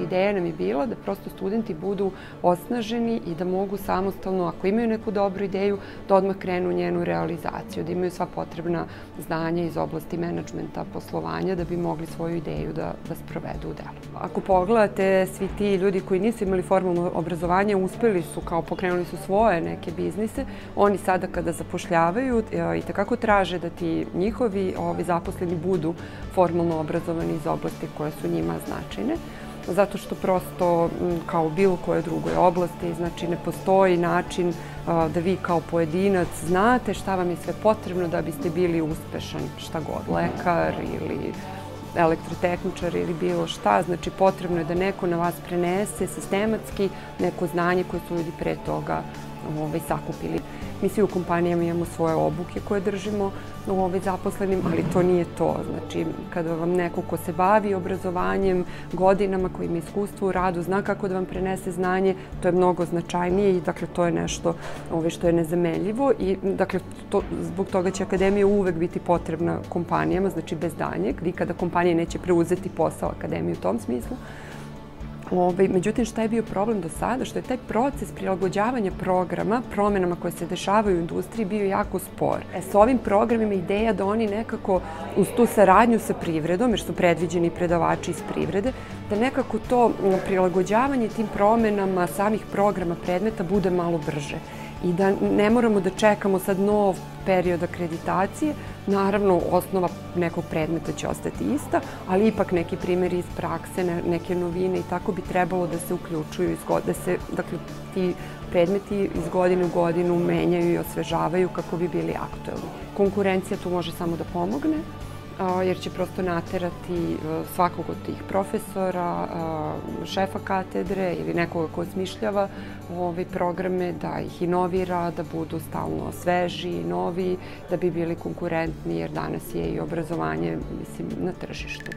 ideja nam je bila da prosto studenti budu osnaženi i da mogu samostalno, ako imaju neku dobru ideju, da odmah krenu u njenu realizaciju, da imaju sva potrebna znanja iz oblasti menadžmenta, poslovanja, da bi mogli svoju ideju da sprovedu u delu. Ako pogledate, svi ti ljudi koji nisu imali formalno obrazovanje, uspeli su, kao pokrenuli su svoje neke biznise, oni sada kada zapošljavaju i takako traže da ti njihovi zaposleni budu formalno obrazovani iz oblasti koje su njima značajne, zato što prosto kao u bilo kojoj drugoj oblasti, znači ne postoji način da vi kao pojedinac znate šta vam je sve potrebno da biste bili uspešan, šta god, lekar ili elektrotehničar ili bilo šta, znači potrebno je da neko na vas prenese sistematski neko znanje koje su ljudi pre toga sakupili. Mi svi u kompanijama imamo svoje obuke koje držimo zaposlenim, ali to nije to. Znači, kada vam neko ko se bavi obrazovanjem godinama, koji ima iskustvo u radu, zna kako da vam prenese znanje, to je mnogo značajnije i dakle to je nešto što je nezamenljivo i dakle zbog toga će akademija uvek biti potrebna kompanijama, znači bez daljnjeg. Nikada kompanije neće preuzeti posao akademije u tom smislu. Međutim, šta je bio problem do sada? Što je taj proces prilagođavanja programa promenama koje se dešavaju u industriji bio jako spor. S ovim programima ideja da oni nekako uz tu saradnju sa privredom, jer su predviđeni predavači iz privrede, da nekako to prilagođavanje tim promenama samih programa predmeta bude malo brže i da ne moramo da čekamo sad nov period akreditacije. Naravno, osnova nekog predmeta će ostati ista, ali ipak neki primjeri iz prakse, neke novine i tako bi trebalo da se uključuju, da se ti predmeti iz godine u godinu menjaju i osvežavaju kako bi bili aktuelni. Konkurencija tu može samo da pomogne, jer će prosto naterati svakog od tih profesora, šefa katedre ili nekoga ko smišljava programe, da ih inovira, da budu stalno sveži, novi, da bi bili konkurentni, jer danas je i obrazovanje, mislim, na tržištu.